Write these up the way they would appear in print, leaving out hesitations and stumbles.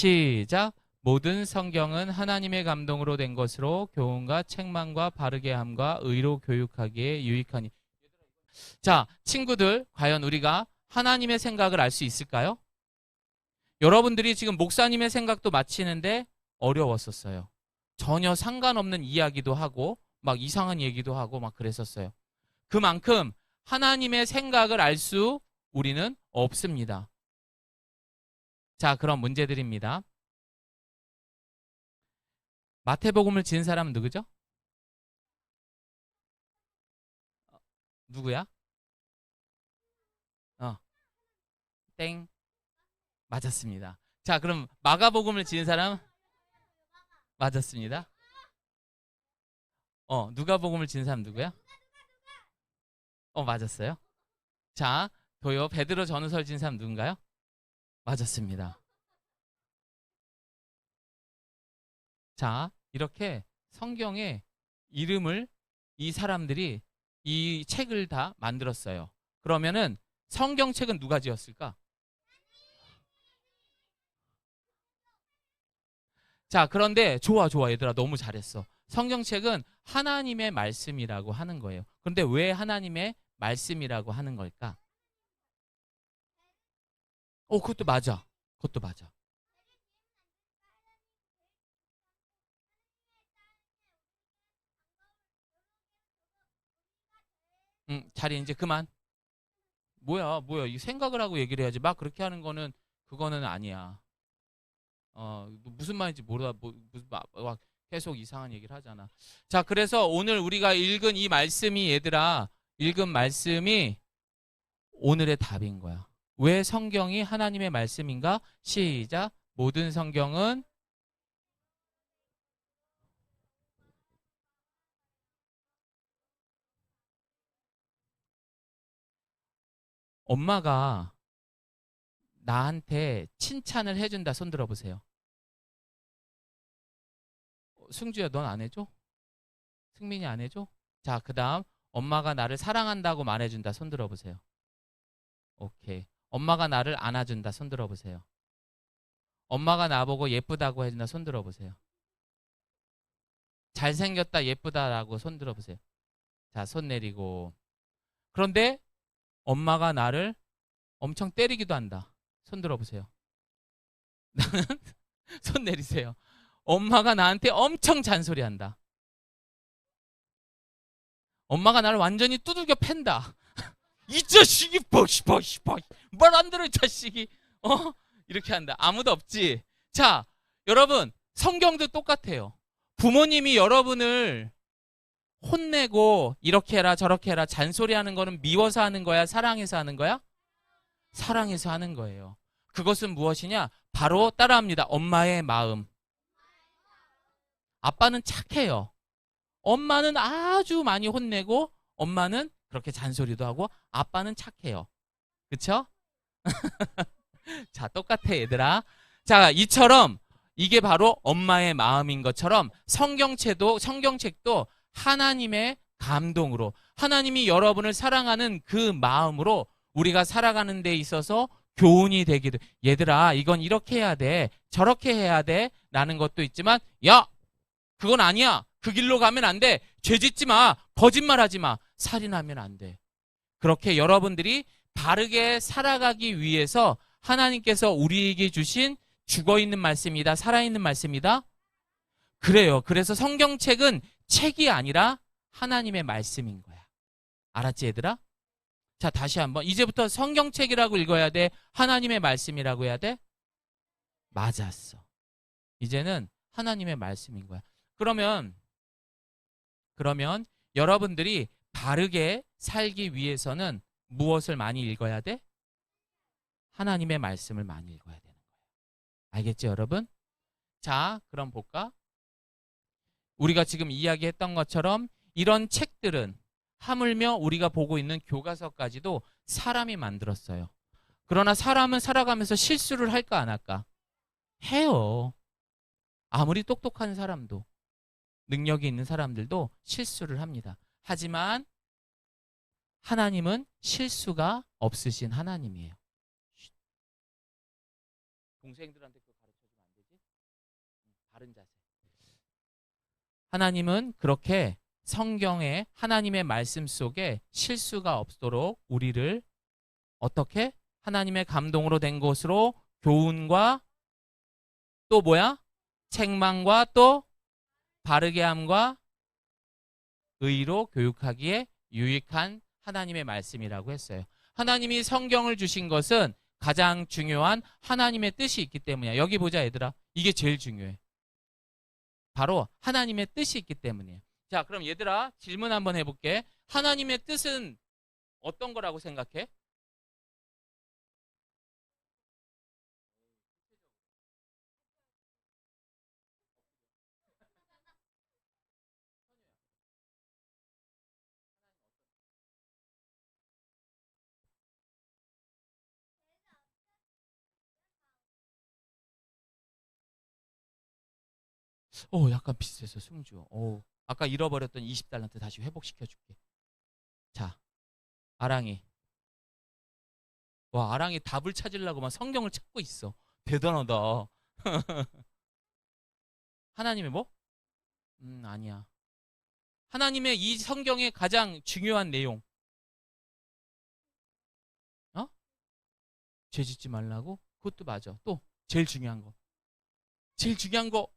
시작. 모든 성경은 하나님의 감동으로 된 것으로 교훈과 책망과 바르게 함과 의로 교육하기에 유익하니. 자, 친구들, 과연 우리가 하나님의 생각을 알 수 있을까요? 여러분들이 지금 목사님의 생각도 맞히는데 어려웠었어요. 전혀 상관없는 이야기도 하고 막 이상한 얘기도 하고 막 그랬었어요. 그만큼 하나님의 생각을 알 수 우리는 없습니다. 자, 그럼 문제 드립니다. 마태복음을 지은 사람은 누구죠? 누구야? 땡. 맞았습니다. 자, 그럼 마가복음을 지은 사람? 맞았습니다. 누가복음을 지은 사람 누구야? 맞았어요. 자, 도요. 베드로 전후서를 지은 사람 누군가요? 맞았습니다. 자, 이렇게 성경에 이름을 이 사람들이 이 책을 다 만들었어요. 그러면은 성경책은 누가 지었을까? 자, 그런데 좋아 얘들아, 너무 잘했어. 성경책은 하나님의 말씀이라고 하는 거예요. 그런데 왜 하나님의 말씀이라고 하는 걸까? 그것도 맞아. 그것도 맞아. 자리 이제 그만. 뭐야. 이 생각을 하고 얘기를 해야지. 막 그렇게 하는 거는 그거는 아니야. 무슨 말인지 모르다 무슨 막 계속 이상한 얘기를 하잖아. 자, 그래서 오늘 우리가 읽은 이 말씀이 얘들아, 읽은 말씀이 오늘의 답인 거야. 왜 성경이 하나님의 말씀인가? 시작. 모든 성경은 엄마가 나한테 칭찬을 해준다. 손 들어보세요. 승주야, 넌 안 해줘? 승민이 안 해줘? 자, 그 다음 엄마가 나를 사랑한다고 말해준다. 손 들어보세요. 오케이. 엄마가 나를 안아준다. 손 들어보세요. 엄마가 나보고 예쁘다고 해준다. 손 들어보세요. 잘생겼다, 예쁘다라고 손 들어보세요. 자, 손 내리고. 그런데 엄마가 나를 엄청 때리기도 한다. 손 들어보세요. 나는 손 내리세요. 엄마가 나한테 엄청 잔소리한다. 엄마가 나를 완전히 두들겨 팬다. 이 자식이 말 안 들어 이 자식이. 이렇게 한다. 아무도 없지. 자, 여러분, 성경도 똑같아요. 부모님이 여러분을 혼내고 이렇게 해라 저렇게 해라 잔소리하는 거는 미워서 하는 거야, 사랑해서 하는 거야? 사랑해서 하는 거예요. 그것은 무엇이냐? 바로 따라합니다. 엄마의 마음. 아빠는 착해요. 엄마는 아주 많이 혼내고 엄마는 그렇게 잔소리도 하고 아빠는 착해요. 그쵸? 자, 똑같아 얘들아. 자, 이처럼 이게 바로 엄마의 마음인 것처럼 성경책도 하나님의 감동으로, 하나님이 여러분을 사랑하는 그 마음으로 우리가 살아가는 데 있어서 교훈이 되기도. 얘들아, 이건 이렇게 해야 돼, 저렇게 해야 돼 라는 것도 있지만, 야, 그건 아니야, 그 길로 가면 안 돼, 죄 짓지 마, 거짓말하지 마, 살인하면 안 돼. 그렇게 여러분들이 바르게 살아가기 위해서 하나님께서 우리에게 주신 죽어있는 말씀이다, 살아있는 말씀이다. 그래요. 그래서 성경책은 책이 아니라 하나님의 말씀인 거야. 알았지 얘들아? 자, 다시 한번. 이제부터 성경책이라고 읽어야 돼? 하나님의 말씀이라고 해야 돼? 맞았어. 이제는 하나님의 말씀인 거야. 그러면 여러분들이 바르게 살기 위해서는 무엇을 많이 읽어야 돼? 하나님의 말씀을 많이 읽어야 되는 거예요. 알겠죠, 여러분? 자, 그럼 볼까? 우리가 지금 이야기했던 것처럼 이런 책들은 하물며 우리가 보고 있는 교과서까지도 사람이 만들었어요. 그러나 사람은 살아가면서 실수를 할까 안 할까? 해요. 아무리 똑똑한 사람도, 능력이 있는 사람들도 실수를 합니다. 하지만 하나님은 실수가 없으신 하나님이에요. 동생들한테 그거 가르쳐주면 안 되지. 바른 자세. 하나님은 그렇게 성경에 하나님의 말씀 속에 실수가 없도록 우리를 어떻게 하나님의 감동으로 된 것으로 교훈과 또 뭐야? 책망과 또 바르게 함과 의로 교육하기에 유익한 하나님의 말씀이라고 했어요. 하나님이 성경을 주신 것은 가장 중요한 하나님의 뜻이 있기 때문이야. 여기 보자 얘들아. 이게 제일 중요해. 바로 하나님의 뜻이 있기 때문이에요. 자, 그럼 얘들아 질문 한번 해볼게. 하나님의 뜻은 어떤 거라고 생각해? 약간 비슷했어, 승주. 아까 잃어버렸던 20달란트 다시 회복시켜줄게. 자, 아랑이. 와, 아랑이 답을 찾으려고 막 성경을 찾고 있어. 대단하다. 하나님의 뭐? 아니야. 하나님의 이 성경의 가장 중요한 내용. 어? 죄 짓지 말라고? 그것도 맞아. 또 제일 중요한 거. 제일 중요한 거.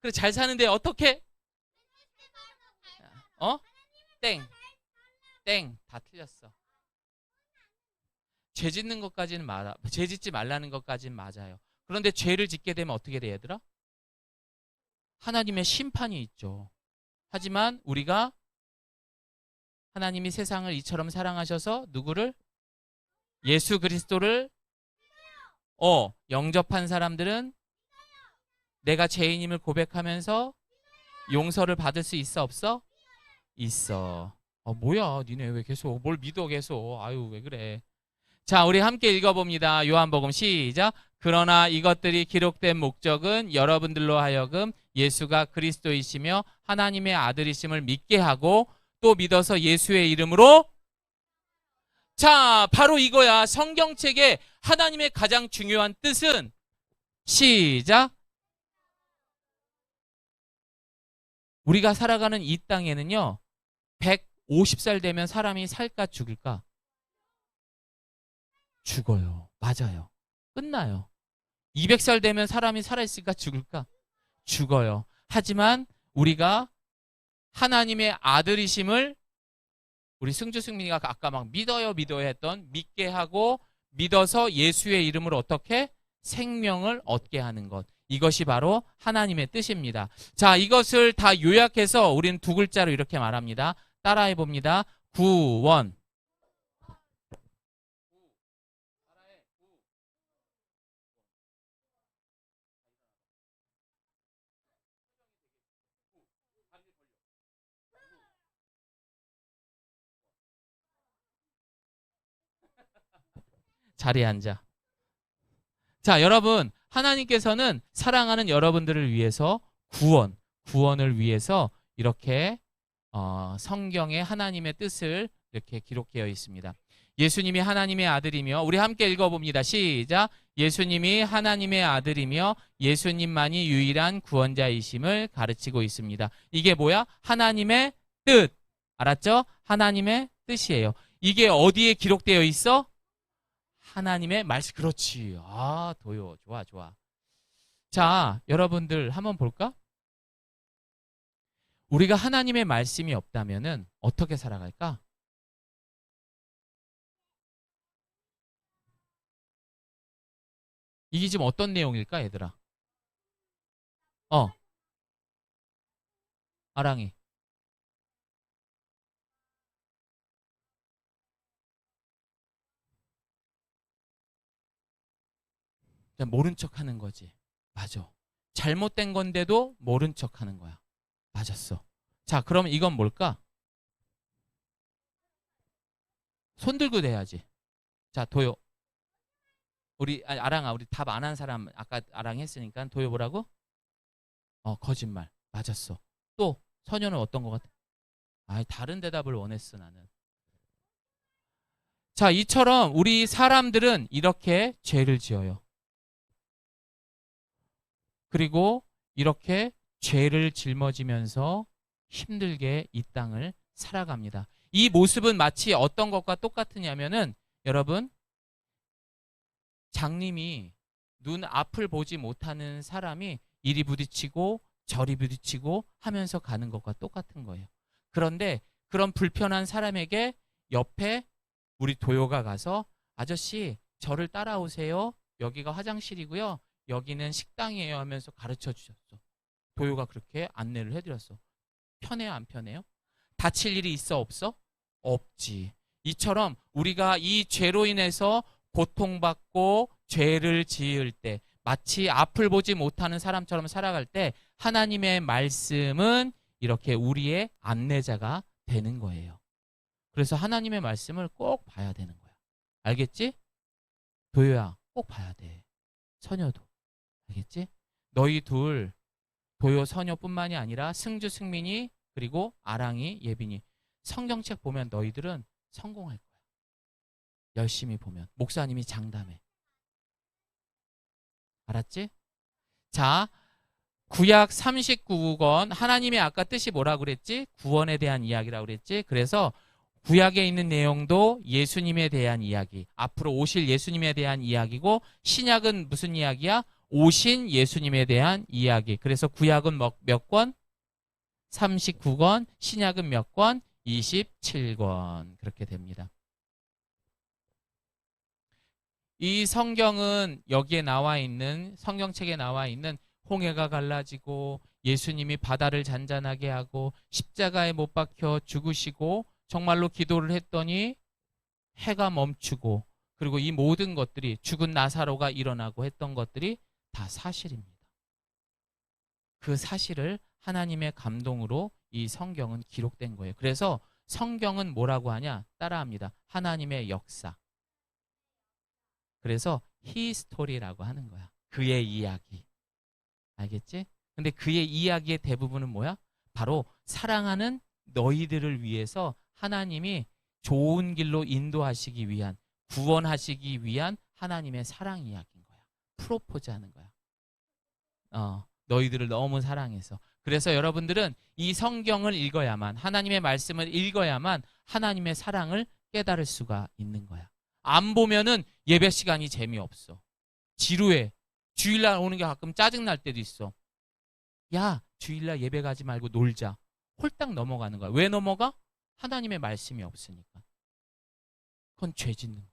그래, 잘 사는데 어떻게? 어? 땡. 땡. 다 틀렸어. 죄 짓는 것까지는 맞아. 죄 짓지 말라는 것까지는 맞아요. 그런데 죄를 짓게 되면 어떻게 돼, 얘들아? 하나님의 심판이 있죠. 하지만 우리가 하나님이 세상을 이처럼 사랑하셔서 누구를? 예수 그리스도를 영접한 사람들은 내가 죄인임을 고백하면서 용서를 받을 수 있어, 없어? 있어. 뭐야, 니네 왜 계속 뭘 믿어 계속. 아유, 왜 그래. 자, 우리 함께 읽어봅니다. 요한복음 시작. 그러나 이것들이 기록된 목적은 여러분들로 하여금 예수가 그리스도이시며 하나님의 아들이심을 믿게 하고 또 믿어서 예수의 이름으로. 자, 바로 이거야. 성경책의 하나님의 가장 중요한 뜻은 시작. 우리가 살아가는 이 땅에는요, 150살 되면 사람이 살까 죽을까? 죽어요. 맞아요. 끝나요. 200살 되면 사람이 살아있을까 죽을까? 죽어요. 하지만 우리가 하나님의 아들이심을 우리 승주 승민이가 아까 막 믿어요 했던 믿게 하고 믿어서 예수의 이름으로 어떻게? 생명을 얻게 하는 것. 이것이 바로 하나님의 뜻입니다. 자, 이것을 다 요약해서 우리는 두 글자로 이렇게 말합니다. 따라해 봅니다. 구원. 자리에 앉아. 자, 여러분, 하나님께서는 사랑하는 여러분들을 위해서 구원을 위해서 이렇게 성경에 하나님의 뜻을 이렇게 기록되어 있습니다. 예수님이 하나님의 아들이며, 우리 함께 읽어봅니다. 시작. 예수님이 하나님의 아들이며 예수님만이 유일한 구원자이심을 가르치고 있습니다. 이게 뭐야? 하나님의 뜻. 알았죠? 하나님의 뜻이에요. 이게 어디에 기록되어 있어? 하나님의 말씀. 그렇지. 도요. 좋아. 자, 여러분들 한번 볼까? 우리가 하나님의 말씀이 없다면은 어떻게 살아갈까? 이게 지금 어떤 내용일까, 얘들아? 아랑이. 그냥 모른 척 하는 거지. 맞아. 잘못된 건데도 모른 척 하는 거야. 맞았어. 자, 그럼 이건 뭘까? 손 들고 대야지. 자, 도요. 아랑아, 우리 답 안 한 사람 아까 아랑 했으니까 도요 뭐라고? 거짓말. 맞았어. 또 선녀는 어떤 것 같아? 다른 대답을 원했어, 나는. 자, 이처럼 우리 사람들은 이렇게 죄를 지어요. 그리고 이렇게 죄를 짊어지면서 힘들게 이 땅을 살아갑니다. 이 모습은 마치 어떤 것과 똑같으냐면은 여러분, 장님이 눈 앞을 보지 못하는 사람이 이리 부딪히고 저리 부딪히고 하면서 가는 것과 똑같은 거예요. 그런데 그런 불편한 사람에게 옆에 우리 도요가 가서 아저씨 저를 따라오세요. 여기가 화장실이고요. 여기는 식당이에요 하면서 가르쳐 주셨어. 도요가 그렇게 안내를 해드렸어. 편해요, 안 편해요? 다칠 일이 있어, 없어? 없지. 이처럼 우리가 이 죄로 인해서 고통받고 죄를 지을 때, 마치 앞을 보지 못하는 사람처럼 살아갈 때 하나님의 말씀은 이렇게 우리의 안내자가 되는 거예요. 그래서 하나님의 말씀을 꼭 봐야 되는 거야. 알겠지? 도요야, 꼭 봐야 돼. 선녀도. 알겠지? 너희 둘, 도요 선녀뿐만이 아니라 승주 승민이 그리고 아랑이 예빈이, 성경책 보면 너희들은 성공할 거야. 열심히 보면. 목사님이 장담해. 알았지? 자, 구약 39권, 하나님의 아까 뜻이 뭐라고 그랬지? 구원에 대한 이야기라고 그랬지? 그래서 구약에 있는 내용도 예수님에 대한 이야기, 앞으로 오실 예수님에 대한 이야기고, 신약은 무슨 이야기야? 오신 예수님에 대한 이야기. 그래서 구약은 몇 권? 39권, 신약은 몇 권? 27권. 그렇게 됩니다. 이 성경은 여기에 나와 있는, 성경책에 나와 있는 홍해가 갈라지고 예수님이 바다를 잔잔하게 하고 십자가에 못 박혀 죽으시고 정말로 기도를 했더니 해가 멈추고, 그리고 이 모든 것들이, 죽은 나사로가 일어나고 했던 것들이 다 사실입니다. 그 사실을 하나님의 감동으로 이 성경은 기록된 거예요. 그래서 성경은 뭐라고 하냐? 따라합니다. 하나님의 역사. 그래서 히스토리라고 하는 거야. 그의 이야기. 알겠지? 근데 그의 이야기의 대부분은 뭐야? 바로 사랑하는 너희들을 위해서 하나님이 좋은 길로 인도하시기 위한, 구원하시기 위한 하나님의 사랑 이야기인 거야. 프로포즈 하는 거야. 너희들을 너무 사랑해서. 그래서 여러분들은 이 성경을 읽어야만, 하나님의 말씀을 읽어야만 하나님의 사랑을 깨달을 수가 있는 거야. 안 보면은 예배 시간이 재미없어. 지루해. 주일날 오는 게 가끔 짜증날 때도 있어. 야, 주일날 예배 가지 말고 놀자. 홀딱 넘어가는 거야. 왜 넘어가? 하나님의 말씀이 없으니까. 그건 죄 짓는 거야.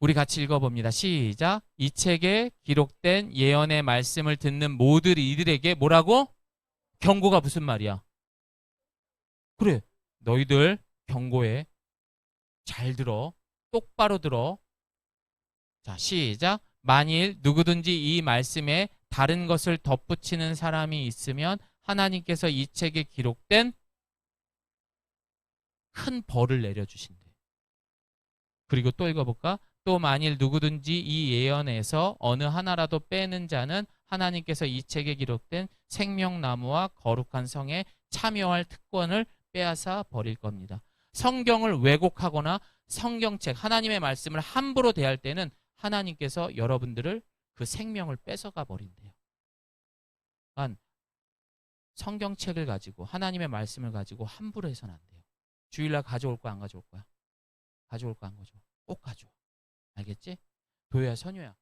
우리 같이 읽어봅니다. 시작. 이 책에 기록된 예언의 말씀을 듣는 모든 이들에게 뭐라고? 경고가 무슨 말이야? 그래, 너희들 경고해. 잘 들어. 똑바로 들어. 자, 시작. 만일 누구든지 이 말씀에 다른 것을 덧붙이는 사람이 있으면 하나님께서 이 책에 기록된 큰 벌을 내려주신대. 그리고 또 읽어볼까? 또 만일 누구든지 이 예언에서 어느 하나라도 빼는 자는 하나님께서 이 책에 기록된 생명나무와 거룩한 성에 참여할 특권을 빼앗아 버릴 겁니다. 성경을 왜곡하거나 성경책, 하나님의 말씀을 함부로 대할 때는 하나님께서 여러분들을 그 생명을 뺏어가 버린대요. 그러니까 성경책을 가지고, 하나님의 말씀을 가지고 함부로 해서는 안 돼요. 주일날 가져올 거야, 안 가져올 거야? 가져올 거야, 안 가져올 거야? 꼭 가져와. 알겠지? 도요야, 선효야.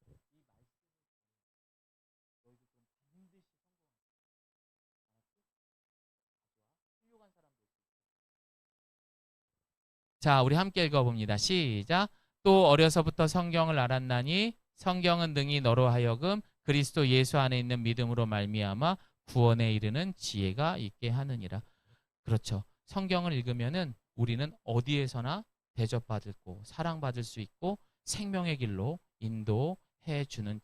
자, 우리 함께 읽어봅니다. 시작. 또 어려서부터 성경을 알았나니 성경은 능히 너로 하여금 그리스도 예수 안에 있는 믿음으로 말미암아 구원에 이르는 지혜가 있게 하느니라. 그렇죠. 성경을 읽으면은 우리는 어디에서나 대접받고 사랑받을 수 있고 생명의 길로 인도해 주는